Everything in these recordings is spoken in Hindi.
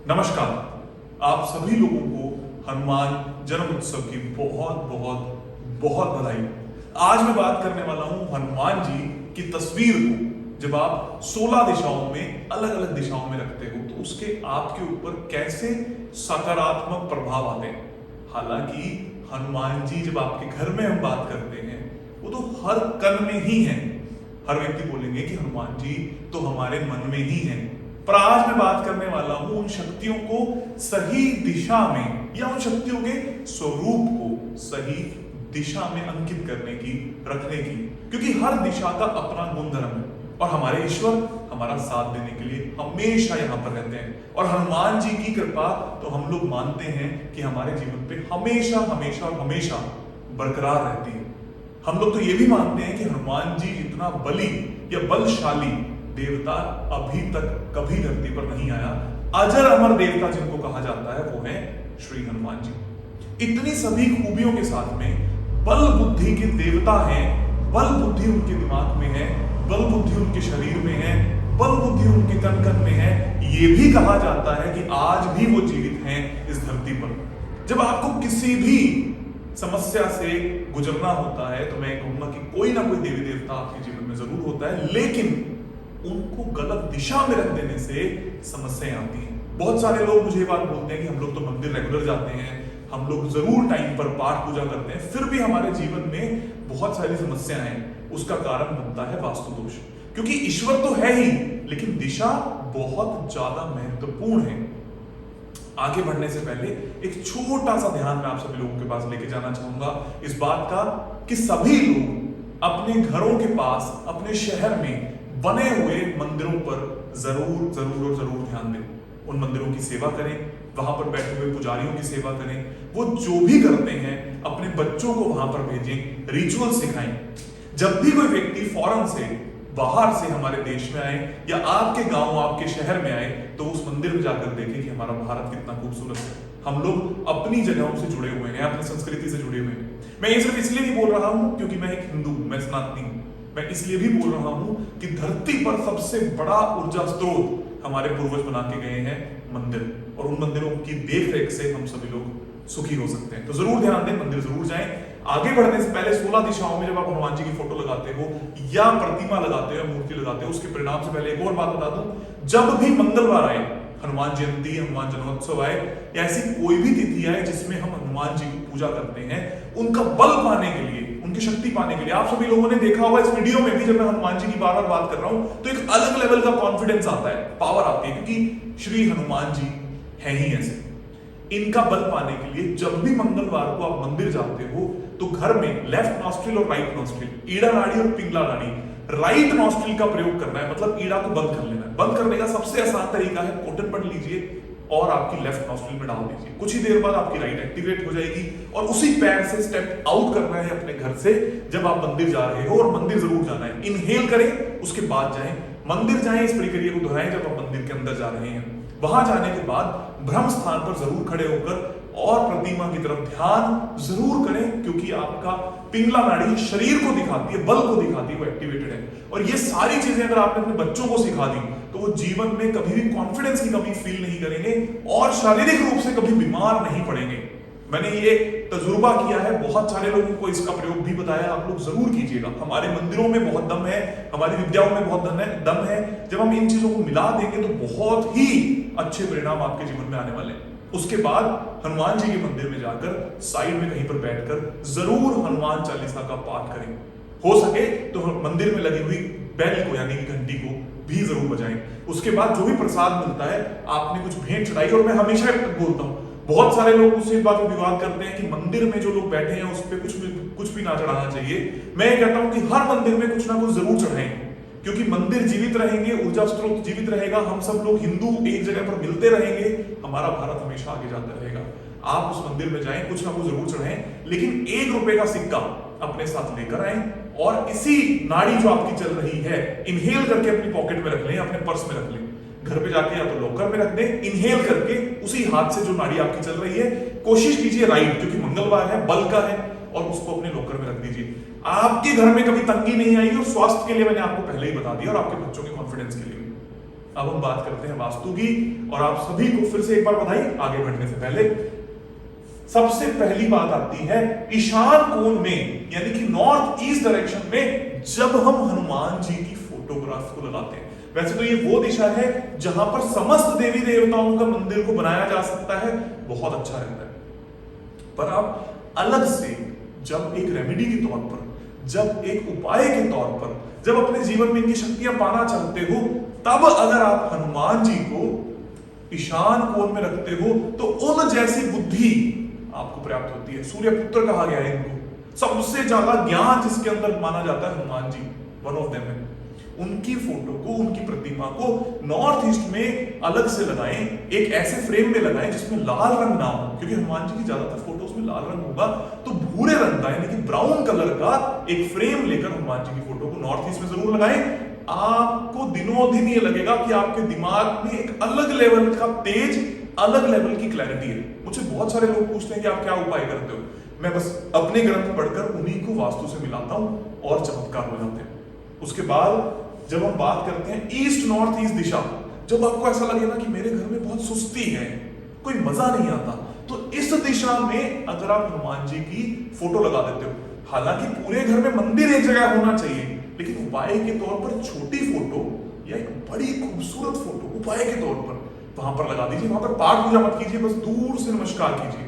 नमस्कार। आप सभी लोगों को हनुमान जन्म उत्सव की बहुत बहुत बहुत बधाई। आज मैं बात करने वाला हूं हनुमान जी की तस्वीर को जब आप 16 दिशाओं में अलग अलग दिशाओं में रखते हो तो उसके आपके ऊपर कैसे सकारात्मक प्रभाव आते हैं। हालांकि हनुमान जी जब आपके घर में हम बात करते हैं वो तो हर कण में ही है। हर व्यक्ति बोलेंगे कि हनुमान जी तो हमारे मन में ही हैं। पर आज मैं बात करने वाला हूं उन शक्तियों को सही दिशा में या उन शक्तियों के स्वरूप को सही दिशा में अंकित करने की, रखने की, क्योंकि हर दिशा का अपना गुणधर्म है और हमारे ईश्वर हमारा साथ देने के लिए हमेशा यहां पर रहते हैं। और हनुमान जी की कृपा तो हम लोग मानते हैं कि हमारे जीवन पे हमेशा हमेशा हमेशा बरकरार रहती है। हम लोग तो ये भी मानते हैं कि हनुमान जी जितना बली या बलशाली देवता अभी तक कभी धरती पर नहीं आया। अजर अमर देवता जिनको कहा जाता है वो है श्री हनुमान जी। इतनी सभी खूबियों के साथ में बल बुद्धि के देवता हैं। बल बुद्धि उनके दिमाग में है, बल बुद्धि उनके शरीर में है, बल बुद्धि उनके कण कण में है। ये भी कहा जाता है कि आज भी वो जीवित हैं इस धरती पर। जब आपको किसी भी समस्या से गुजरना होता है तो मैं कहूंगा कि कोई ना कोई देवी देवता आपके जीवन में जरूर होता है, लेकिन उनको गलत दिशा में रख देने से समस्याएं आती हैं। बहुत सारे लोग मुझे ये बात बोलते हैं कि हम लोग तो मंदिर रेगुलर जाते हैं, हम लोग जरूर टाइम पर पाठ पूजा करते हैं, फिर भी हमारे जीवन में बहुत सारी समस्याएं हैं। उसका कारण बनता है वास्तु दोष, क्योंकि ईश्वर तो है ही लेकिन दिशा बहुत ज्यादा महत्वपूर्ण है। आगे बढ़ने से पहले एक छोटा सा ध्यान मैं आप सभी लोगों के पास लेके जाना चाहूंगा इस बात का कि सभी लोग अपने घरों के पास, अपने शहर में बने हुए मंदिरों पर जरूर जरूर और जरूर ध्यान दें। उन मंदिरों की सेवा करें, वहां पर बैठे हुए पुजारियों की सेवा करें। वो जो भी करते हैं अपने बच्चों को वहां पर भेजें, रिचुअल सिखाएं। जब भी कोई व्यक्ति फॉरेन से, बाहर से हमारे देश में आए या आपके गांव, आपके शहर में आए तो उस मंदिर में जाकर देखें कि हमारा भारत कितना खूबसूरत है। हम लोग अपनी जगहों से जुड़े हुए हैं, अपनी संस्कृति से जुड़े हुए हैं। मैं ये सिर्फ इसलिए नहीं बोल रहा हूं क्योंकि मैं एक हिंदू हूं, मैं सनातनी हूं। मैं इसलिए भी बोल रहा हूं कि धरती पर सबसे बड़ा ऊर्जा स्रोत हमारे पूर्वज बना के गए हैं मंदिर, और उन मंदिरों की देखरेख से हम सभी लोग सुखी हो सकते हैं। तो जरूर ध्यान दें, मंदिर जरूर जाएं। आगे बढ़ने से पहले 16 दिशाओं में जब आप हनुमान जी की फोटो लगाते हो या प्रतिमा लगाते हो या मूर्ति लगाते हो, उसके परिणाम से पहले एक और बात बता दूं, जब भी मंगलवार आए, हनुमान जयंती, हनुमान जन्मोत्सव आए या ऐसी कोई भी तिथि आए जिसमें हम हनुमान जी की पूजा करते हैं, उनका बल पाने के लिए, उनकी शक्ति पाने के लिए, आप सभी लोगों ने देखा होगा इस वीडियो में भी जब मैं हनुमान जी की बार बार बात कर रहा हूं तो एक अलग लेवल का कॉन्फिडेंस आता है, पावर आती है, क्योंकि श्री हनुमान जी है ही ऐसे। इनका बल पाने के लिए जब भी मंगलवार को आप मंदिर जाते हो तो घर में लेफ्ट नॉस्ट्रिल और राइट नॉस्ट्रिल, ईड़ा नाड़ी और पिंगला नाड़ी, राइट नॉस्ट्रिल का प्रयोग करना है, मतलब ईड़ा को बंद कर लेना है। बंद करने का सबसे आसान तरीका है कॉटन बड लीजिए और आपकी लेफ्ट नॉस्ट्रिल में डाल दीजिए। कुछ ही देर बाद आपकी राइट एक्टिवेट हो जाएगी और उसी पैर से स्टेप आउट करना है अपने घर से जब आप मंदिर जा रहे हो, और मंदिर जरूर जाना है। इनहेल करें, उसके बाद जाएं, मंदिर जाएं, इस प्रक्रिया को दोहराएं जब आप मंदिर के अंदर जा रहे हैं। वहां जाने के बाद ब्रह्म स्थान पर जरूर खड़े होकर और प्रतिमा की तरफ ध्यान जरूर करें, क्योंकि आपका पिंगला नाड़ी शरीर को दिखाती है, बल को दिखाती है, वो एक्टिवेटेड है। और ये सारी चीजें अगर आपने अपने बच्चों को सिखा दी तो वो जीवन में कभी भी कॉन्फिडेंस की कमी फील नहीं करेंगे और शारीरिक रूप से कभी बीमार नहीं पड़ेंगे। मैंने ये तजुर्बा किया है, बहुत सारे लोगों को इसका प्रयोग भी बताया, आप लोग जरूर कीजिएगा। हमारे मंदिरों में बहुत दम है, हमारी विद्याओं में बहुत दम है। जब हम इन चीजों को मिला देंगे तो बहुत ही अच्छे परिणाम आपके जीवन में आने वाले हैं। उसके बाद हनुमान जी के मंदिर में जाकर साइड में कहीं पर बैठकर जरूर हनुमान चालीसा का पाठ करें। हो सके तो मंदिर में लगी हुई बेल को, यानी कि घंटी को भी जरूर बजाएं। उसके बाद जो भी प्रसाद मिलता है आपने कुछ भेंट चढ़ाई। और मैं हमेशा बोलता हूं, बहुत सारे लोग उससे इस बात पर विवाद करते हैं कि मंदिर में जो लोग बैठे हैं उस पर कुछ भी ना चढ़ाना चाहिए। मैं ये कहता हूं कि हर मंदिर में कुछ ना कुछ जरूर चढ़ाएं, क्योंकि मंदिर जीवित रहेंगे, ऊर्जा स्रोत जीवित रहेगा, हम सब लोग हिंदू एक जगह पर मिलते रहेंगे, हमारा भारत हमेशा आगे जाता रहेगा। आप उस मंदिर में जाएं, कुछ ना कुछ जरूर चढ़ाएं, लेकिन 1 रुपए का सिक्का अपने साथ लेकर आए और इसी नाड़ी जो आपकी चल रही है इनहेल करके अपनी पॉकेट में रख लें, अपने पर्स में रख लें। घर पे जाके या तो लॉकर में रख दें, इनहेल करके उसी हाथ से जो नाड़ी आपकी चल रही है, कोशिश कीजिए राइट, क्योंकि मंगलवार है, बल का है, और उसको अपने लॉकर में रख दीजिए। आपके घर में कभी तंगी नहीं आएगी और स्वास्थ्य के लिए मैंने आपको पहले ही बता दिया, और आपके बच्चों के कॉन्फिडेंस के लिए। अब हम बात करते हैं वास्तु की, और आप सभी को फिर से एक बार बधाई। आगे बढ़ने से पहले सबसे पहली बात आती है ईशान कोण में, यानी कि नॉर्थ ईस्ट डायरेक्शन में जब हम हनुमान जी की फोटोग्राफ को लगाते हैं। वैसे तो ये वो दिशा है जहां पर समस्त देवी देवताओं का मंदिर को बनाया जा सकता है, बहुत अच्छा रहता है। पर आप अलग से जब एक रेमेडी के तौर पर, जब एक उपाय के तौर पर, जब अपने जीवन में इनकी शक्तियां पाना चाहते हो, तब अगर आप हनुमान जी को ईशान कोण में रखते हो तो उन जैसी बुद्धि आपको प्राप्त होती है। सूर्य पुत्र कहा गया है इनको, सबसे ज्यादा ज्ञान जिसके अंदर माना जाता है Hanuman ji one of them है। उनकी फोटो को, उनकी प्रतिमा को नॉर्थ ईस्ट में अलग से लगाएं, एक ऐसे फ्रेम में लगाएं जिसमें लाल रंग ना हो, क्योंकि हनुमान जी की ज्यादातर फोटोज में लाल रंग होगा। तो भूरे रंग का यानी कि ब्राउन कलर का एक फ्रेम लेकर हनुमान जी की फोटो को नॉर्थ ईस्ट में जरूर लगाएं। आपको दिनों दिन ये लगेगा कि आपके दिमाग में एक अलग लेवल का तेज, अलग लेवल की क्लैरिटी है। मुझे बहुत सारे लोग पूछते हैं कि आप क्या उपाय करते हो, मैं बस अपने ग्रंथ पढ़कर उन्हीं को वास्तु से मिलाता हूं और चमत्कार हो जाते हैं। उसके बाद जब हम बात करते हैं ईस्ट नॉर्थ ईस्ट दिशा, जब आपको ऐसा लगे ना कि मेरे घर में बहुत सुस्ती है, कोई मजा नहीं आता, तो इस दिशा में अगर आप हनुमान जी की फोटो लगा देते हो, हालांकि पूरे घर में मंदिर एक जगह होना चाहिए, लेकिन उपाय के तौर पर छोटी फोटो या एक बड़ी खूबसूरत फोटो उपाय के तौर पर वहां पर लगा दीजिए। वहां पर पाठ पूजा मत कीजिए, बस दूर से नमस्कार कीजिए।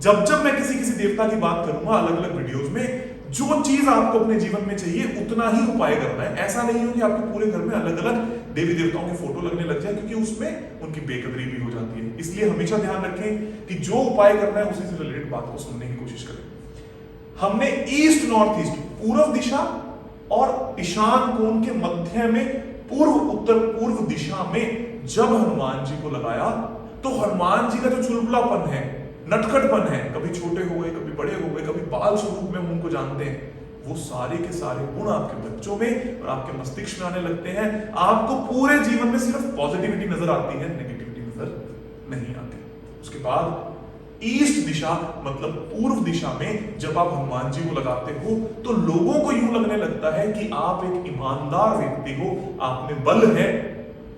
जब मैं किसी देवता की बात करूंगा अलग अलग वीडियोस में, जो चीज आपको अपने जीवन में चाहिए उतना ही उपाय करना है। ऐसा नहीं हो कि आपके पूरे घर में अलग अलग देवी देवताओं के फोटो लगने लग जाए, क्योंकि उसमें उनकी बेकदरी भी हो जाती है। इसलिए हमेशा ध्यान रखें कि जो उपाय करना है उसी से रिलेटेड बात को सुनने की कोशिश करें। हमने ईस्ट नॉर्थ ईस्ट, पूर्व दिशा और ईशान कोण के मध्य में पूर्व उत्तर पूर्व दिशा में जब हनुमान जी को लगाया, तो हनुमान जी का जो चुलबुलापन है, नटखटपन है, कभी छोटे हो गए, कभी बड़े हो गए, कभी बाल स्वरूप में उनको जानते हैं, वो सारे के सारे गुण आपके बच्चों में और आपके मस्तिष्क में आने लगते हैं। आपको पूरे जीवन में सिर्फ पॉजिटिविटी नजर आती है, नेगेटिविटी नजर नहीं आती। उसके बाद ईस्ट दिशा मतलब पूर्व दिशा में जब आप हनुमान जी को लगाते हो, तो लोगों को यूं लगने लगता है कि आप एक ईमानदार व्यक्ति हो, आप में बल है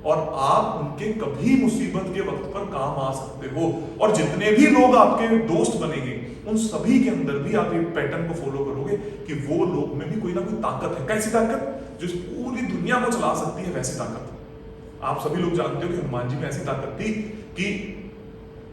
और आप उनके कभी मुसीबत के वक्त पर काम आ सकते हो। और जितने भी लोग आपके दोस्त बनेंगे, उन सभी के अंदर भी आप एक पैटर्न को फॉलो करोगे कि वो लोग में भी कोई ना कोई ताकत है। कैसी ताकत? जो इस पूरी दुनिया को चला सकती है, वैसी ताकत। आप सभी लोग जानते हो कि हनुमान जी में ऐसी ताकत थी कि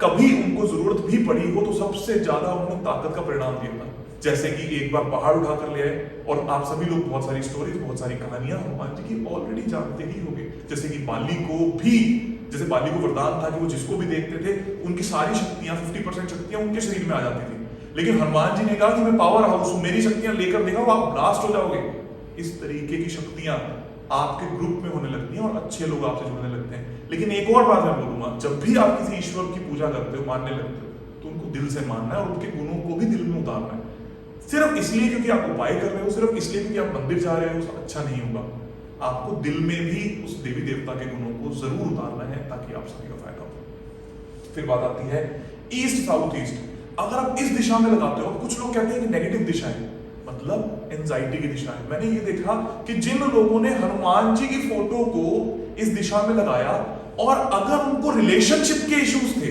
कभी उनको जरूरत भी पड़ी हो तो सबसे ज्यादा उन्होंने ताकत का परिणाम दिया था। जैसे कि एक बार पहाड़ उठाकर ले आए, और आप सभी लोग बहुत सारी स्टोरीज, बहुत सारी कहानियां हनुमान जी की ऑलरेडी जानते ही होंगे। जैसे कि बाली को वरदान था कि वो जिसको भी देखते थे उनकी सारी शक्तियां, 50% शक्तियां उनके शरीर में आ जाती थी। लेकिन हनुमान जी ने कहा कि मैं पावर हाउस हूं, मेरी शक्तियां लेकर दिखाओ, आप ब्लास्ट हो जाओगे। इस तरीके की शक्तियां आपके ग्रुप में होने लगती हैं और अच्छे लोग आपसे जुड़ने लगते हैं। लेकिन एक और बात मैं बोलूंगा, जब भी आप किसी ईश्वर की पूजा करते हो, मानने लगते हो, तो उनको दिल से मानना है और उनके गुणों को भी दिल में उतारना है। सिर्फ इसलिए क्योंकि आप उपाय कर रहे हो, सिर्फ इसलिए क्योंकि आप मंदिर जा रहे हो, अच्छा नहीं होगा। आपको दिल में भी उस देवी देवता के गुणों को जरूर उतारना है, ताकि आप सभी का फायदा हो। फिर बात आती है ईस्ट साउथ ईस्ट। अगर आप इस दिशा में लगाते हो, कुछ लोग कहते हैं कि नेगेटिव दिशा है, मतलब एंजाइटी की दिशा है। मैंने ये देखा कि जिन लोगों ने हनुमान जी की फोटो को इस दिशा में लगाया, और अगर उनको रिलेशनशिप के इश्यूज थे,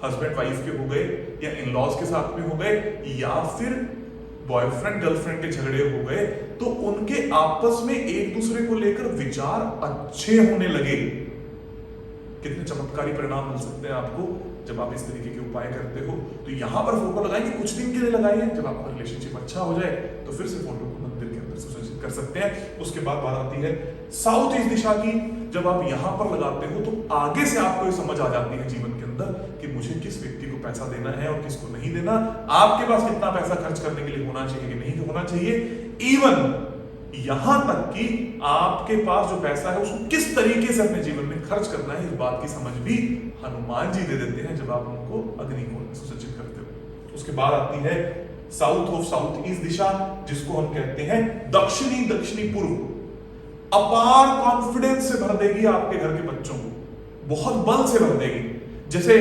हस्बैंड वाइफ के हो गए, या इन लॉज के साथ में हो गए, या फिर बॉयफ्रेंड गर्लफ्रेंड के झगड़े हो गए, तो उनके आपस में एक दूसरे को लेकर विचार अच्छे होने लगे। कितने चमत्कारी परिणाम मिल सकते हैं आपको जब आप इस तरीके के उपाय करते हो। तो यहां पर फोटो लगाएंगे, कुछ दिन के लिए लगाइए, जब आपका रिलेशनशिप अच्छा हो जाए तो फिर से फोटो को मंदिर के अंदर सुसज्जित कर सकते हैं। उसके बाद बात आती है साउथ ईस्ट दिशा की। जब आप यहां पर लगाते हो तो आगे से आपको ये समझ आ जाती है जीवन के अंदर कि मुझे किस व्यक्ति को पैसा देना है और किसको नहीं देना, आपके पास कितना पैसा खर्च करने के लिए होना चाहिए कि नहीं होना चाहिए, इवन यहां तक कि आपके पास जो पैसा है उसको किस तरीके से अपने जीवन में खर्च करना है, इस बात की समझ भी हनुमान जी दे देते हैं जब आप उनको अग्निकुंड में सुसज्जित करते हो। उसके बाद आती है साउथ ऑफ साउथ ईस्ट दिशा, जिसको हम कहते हैं दक्षिणी पूर्व। अपार कॉन्फिडेंस से भर देगी आपके घर के बच्चों को, बहुत बल से भर देगी। जैसे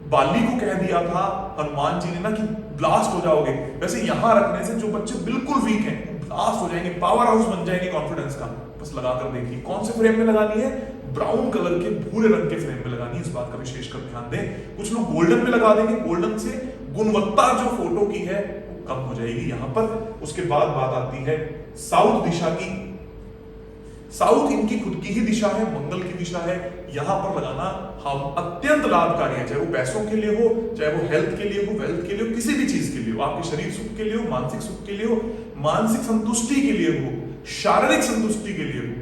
बाली को कह दिया था हनुमान जी ने ना कि ब्लास्ट हो जाओगे, वैसे यहां रखने से जो बच्चे बिल्कुल वीक हैं ब्लास्ट हो जाएंगे, पावर हाउस बन जाएंगे कॉन्फिडेंस का। बस बस लगाकर देखिए। कौन से फ्रेम में लगानी है? ब्राउन कलर के, भूरे रंग के फ्रेम में लगानी है, इस बात का विशेषकर ध्यान दें। कुछ लोग गोल्डन में लगा देंगे, गोल्डन से गुणवत्ता जो फोटो की है वो कम हो जाएगी यहां पर। उसके बाद बात आती है साउथ दिशा की। साउथ इनकी खुद की ही दिशा है, मंगल की दिशा है। यहां पर लगाना हम अत्यंत लाभकारी है, चाहे वो पैसों के लिए हो, चाहे वो हेल्थ के लिए हो, वेल्थ के लिए हो, किसी भी चीज के लिए हो, आपके शरीर सुख के लिए हो, मानसिक सुख के लिए हो, मानसिक संतुष्टि के लिए हो, शारीरिक संतुष्टि के लिए हो,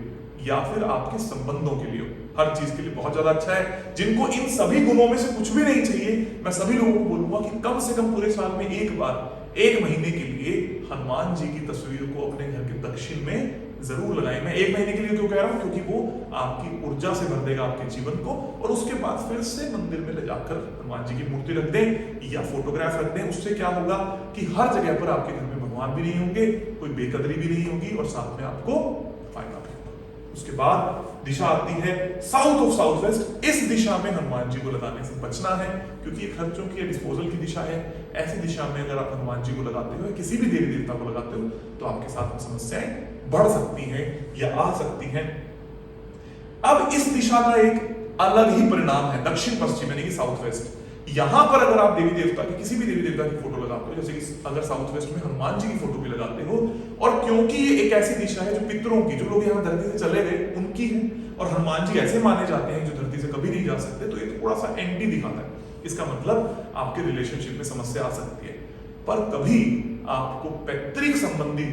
या फिर आपके संबंधों के लिए हो, हर चीज के लिए बहुत ज्यादा अच्छा है। जिनको इन सभी गुणों में से कुछ भी नहीं चाहिए, मैं सभी लोगों को बोलूंगा कि कम से कम पूरे साल में एक बार, एक महीने के लिए हनुमान जी की तस्वीर को अपने घर के दक्षिण में जरूर लगाएं। मैं एक महीने के लिए क्यों कह रहा हूं? क्योंकि वो आपकी ऊर्जा से भर देगा आपके जीवन को, और उसके बाद फिर से मंदिर में ले जाकर हनुमान जी की मूर्ति रख दें या फोटोग्राफ रख दें। उससे क्या होगा कि हर जगह पर आपके घर में भगवान भी नहीं होंगे, कोई बेकदरी भी नहीं होगी, और साथ में आपको फायदा भी होगा। उसके बाद दिशा आती है साउथ ऑफ साउथ वेस्ट। इस दिशा में हनुमान जी को लगाने से बचना है, क्योंकि ये खर्चों की डिस्पोजल की दिशा है। ऐसी दिशा में अगर आप हनुमान जी को लगाते हो, किसी भी देवी देवता को लगाते हो, तो आपके साथ में समस्याएं बढ़ सकती हैं या आ सकती हैं। अब इस दिशा का एक अलग ही परिणाम है, दक्षिण पश्चिम यानी कि साउथ वेस्ट। यहां पर अगर आप देवी देवता की, किसी भी देवी देवता की फोटो लगाते हो, जैसे कि अगर साउथ वेस्ट में हनुमान जी की फोटो भी लगाते हो, और क्योंकि ये एक ऐसी दिशा है जो पितरों की, जो लोग यहाँ धरती से चले गए उनकी है, और हनुमान जी ऐसे माने जाते हैं जो धरती से कभी नहीं जा सकते, तो ये थोड़ा सा एंटी दिखाता है। इसका मतलब आपके रिलेशनशिप में समस्या आ सकती है। पर कभी आपको पैतृक संबंधी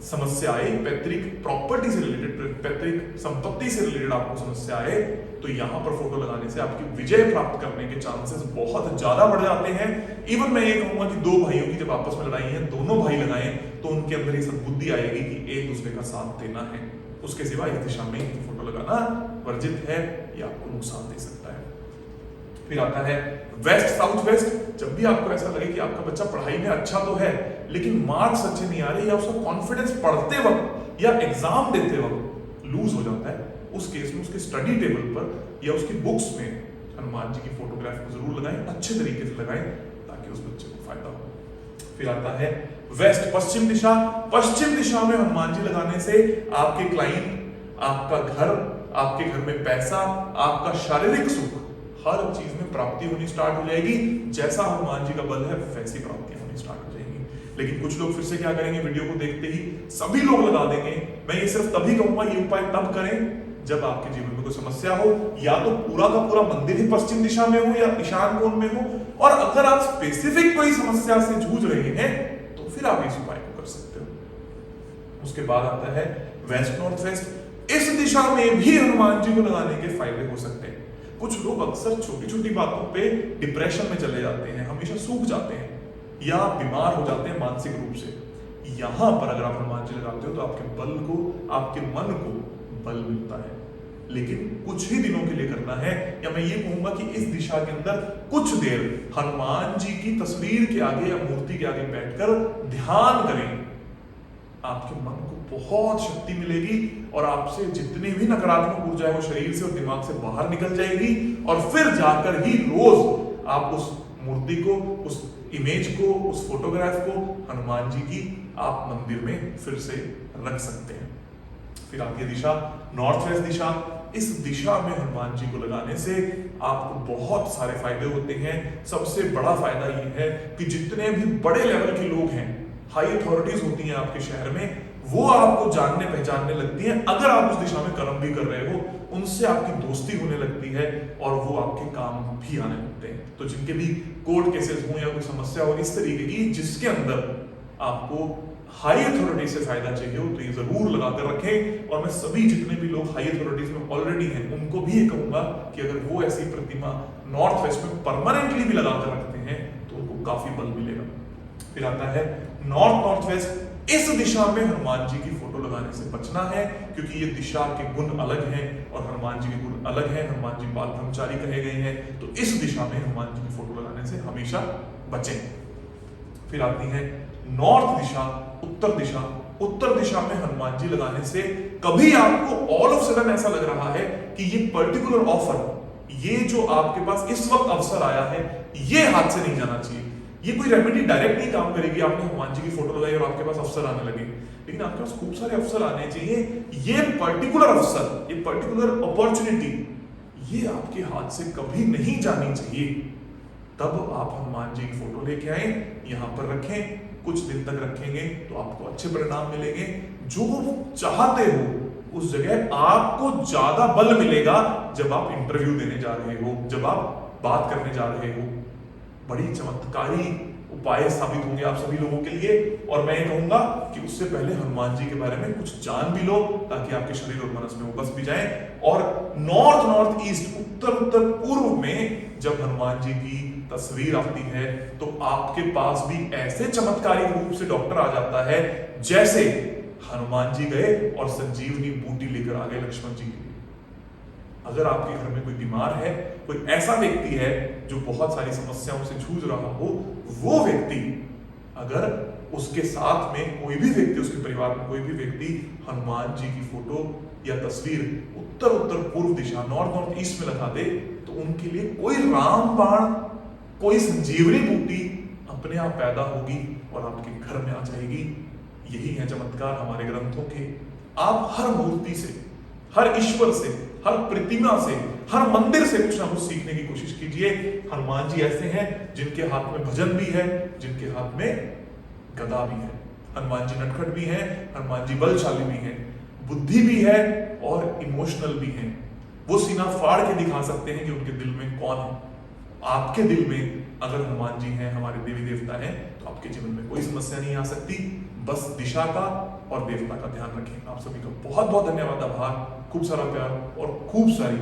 समस्या आए, पैतृक प्रॉपर्टी से रिलेटेड, पैतृक संपत्ति से रिलेटेड आपको समस्या आए, तो यहां पर फोटो लगाने से आपकी विजय प्राप्त करने के चांसेस बहुत ज्यादा बढ़ जाते हैं। इवन मैं ये कहूंगा कि दो भाइयों की जब आपस में लड़ाई है, दोनों भाई लगाएं, तो उनके अंदर ये सद्बुद्धि आएगी कि एक दूसरे का साथ देना है। उसके सिवा इस दिशा में फोटो लगाना वर्जित है, या आपको नुकसान दे सकता है। फिर आता है वेस्ट साउथ वेस्ट। जब भी आपको ऐसा लगे कि आपका बच्चा पढ़ाई में अच्छा तो है, लेकिन मार्क्स अच्छे नहीं आ रहे, या उसका कॉन्फिडेंस पढ़ते वक्त या एग्जाम देते वक्त लूज हो जाता है, उस केस में उसके स्टडी टेबल पर या उसकी बुक्स में हनुमान जी की फोटोग्राफ को जरूर लगाएं, अच्छे तरीके से लगाएं, ताकि उस बच्चे को फायदा हो। फिर आता है वेस्ट पश्चिम दिशा। पश्चिम दिशा में हनुमान जी लगाने से आपके क्लाइंट, आपका घर, आपके घर में पैसा, आपका शारीरिक सुख, हर चीज में प्राप्ति होनी स्टार्ट हो जाएगी। जैसा हनुमान जी का बल है, वैसी प्राप्ति होनी स्टार्ट हो जाएगी। लेकिन कुछ लोग फिर से क्या करेंगे, वीडियो को देखते ही सभी लोग लगा देंगे। मैं ये सिर्फ तभी कहूंगा, ये उपाय तब करें जब आपके जीवन में कोई समस्या हो, या तो पूरा का पूरा मंदिर ही पश्चिम दिशा में हो या ईशान कोण में हो, और अगर आप स्पेसिफिक कोई समस्या से जूझ रहे हैं, तो फिर आप इस उपाय को कर सकते हो। उसके बाद आता है वेस्ट नॉर्थ वेस्ट। इस दिशा में भी हनुमान जी को लगाने के फायदे हो सकते हैं। कुछ लोग अक्सर छोटी छोटी बातों पे डिप्रेशन में चले जाते हैं, हमेशा सूख जाते हैं, या बीमार हो जाते हैं मानसिक रूप से। यहां पर अगर आप हनुमान जी लगाते हो, तो आपके बल को, आपके मन को बल मिलता है। लेकिन कुछ ही दिनों के लिए करना है, या मैं ये कहूंगा कि इस दिशा के अंदर कुछ देर हनुमान जी की तस्वीर के आगे या मूर्ति के आगे बैठकर ध्यान करें। आपके मन को बहुत शक्ति मिलेगी, और आपसे जितनी भी नकारात्मक ऊर्जा है वो शरीर से और दिमाग से बाहर निकल जाएगी, और फिर जाकर ही रोज आप उस मूर्ति को, उस इमेज को, उस फोटोग्राफ को, हनुमान जी की, आप मंदिर में फिर से रख सकते हैं। फिर आती है दिशा नॉर्थ वेस्ट दिशा। इस दिशा में हनुमान जी को लगाने से आपको बहुत सारे फायदे होते हैं। सबसे बड़ा फायदा यह है कि जितने भी बड़े लेवल के लोग हैं, हाई अथॉरिटीज होती हैं आपके शहर में, वो आपको जानने पहचानने लगती हैं। अगर आप उस दिशा में कर्म भी कर रहे हो, उनसे आपकी दोस्ती होने लगती है, और वो आपके काम भी आने लगते हैं। तो जिनके भी कोर्ट केसेस हो या कोई समस्या हो इस तरीके की, जिसके अंदर आपको हाई अथॉरिटी से फायदा चाहिए हो, तो ये जरूर लगाकर रखें। और मैं सभी जितने भी लोग हाई अथॉरिटीज में ऑलरेडी हैं, उनको भी ये कहूंगा कि अगर वो ऐसी प्रतिमा नॉर्थ वेस्ट में परमानेंटली भी लगाकर रखते हैं, तो उनको काफी बल मिलेगा। फिर आता है नॉर्थ नॉर्थ वेस्ट। इस दिशा में हनुमान जी की फोटो लगाने से बचना है, क्योंकि ये दिशा के गुण अलग हैं और हनुमान जी के गुण अलग हैं। हनुमान जी बाल ब्रह्मचारी कहे गए हैं, तो इस दिशा में हनुमान जी की फोटो लगाने से हमेशा बचें। फिर आती है नॉर्थ दिशा, उत्तर दिशा। उत्तर दिशा में हनुमान जी लगाने से कभी आपको ऑल ऑफ सडन ऐसा लग रहा है कि ये पर्टिकुलर ऑफर, ये जो आपके पास इस वक्त अवसर आया है, ये हाथ से नहीं जाना चाहिए। ये कोई रेमेडी डायरेक्ट नहीं काम करेगी। आपने हनुमान जी की फोटो लगाई और आपके पास अफसर आने लगे, लेकिन आपके पास खूब सारे अफसर आने चाहिए। ये पर्टिकुलर अफसर, ये पर्टिकुलर अपॉर्चुनिटी, ये आपके हाथ से कभी नहीं जानी चाहिए। तब आप हनुमान जी की फोटो लेके आए, यहां पर रखें, कुछ दिन तक रखेंगे तो आपको अच्छे परिणाम मिलेंगे। जो चाहते हो उस जगह आपको ज्यादा बल मिलेगा जब आप इंटरव्यू देने जा रहे हो, जब आप बात करने जा रहे हो। बड़ी चमत्कारी उपाय साबित होंगे आप सभी लोगों के लिए। और मैं ये कहूंगा कि उससे पहले हनुमान जी के बारे में कुछ जान भी लो, ताकि आपके शरीर और मनस में वो बस भी जाए। और नॉर्थ ईस्ट, उत्तर पूर्व में जब हनुमान जी की तस्वीर आती है तो आपके पास भी ऐसे चमत्कारी रूप से डॉक्टर आ जाता है जैसे हनुमान जी गए और संजीवनी बूटी लेकर आ गए लक्ष्मण जी के लिए। अगर आपके घर में कोई बीमार है, कोई ऐसा व्यक्ति है जो बहुत सारी समस्याओं से जूझ रहा हो, वो व्यक्ति अगर उसके साथ में कोई भी व्यक्ति, उसके परिवार में कोई भी व्यक्ति हनुमान जी की फोटो या तस्वीर उत्तर पूर्व दिशा, नॉर्थ ईस्ट में लगा दे, तो उनके लिए कोई रामबाण, कोई संजीवनी बूटी अपने आप पैदा होगी और आपके घर में आ जाएगी। यही है चमत्कार हमारे ग्रंथों के। आप हर मूर्ति से, हर ईश्वर से, हर प्रतिमा से, हर मंदिर से कुछ ना कुछ सीखने की कोशिश कीजिए। हनुमान जी ऐसे हैं जिनके हाथ में भजन भी है, जिनके हाथ में गदा भी है। हनुमान जी नटखट भी हैं, हनुमान जी बलशाली भी हैं, बुद्धि भी है और इमोशनल भी हैं। वो सीना फाड़ के दिखा सकते हैं कि उनके दिल में कौन है। आपके दिल में अगर हनुमान जी हैं, हमारे देवी देवता हैं, तो आपके जीवन में कोई समस्या नहीं आ सकती। बस दिशा का और देवता का ध्यान रखें। आप सभी का बहुत बहुत धन्यवाद, आभार, खूब सारा प्यार और खूब सारी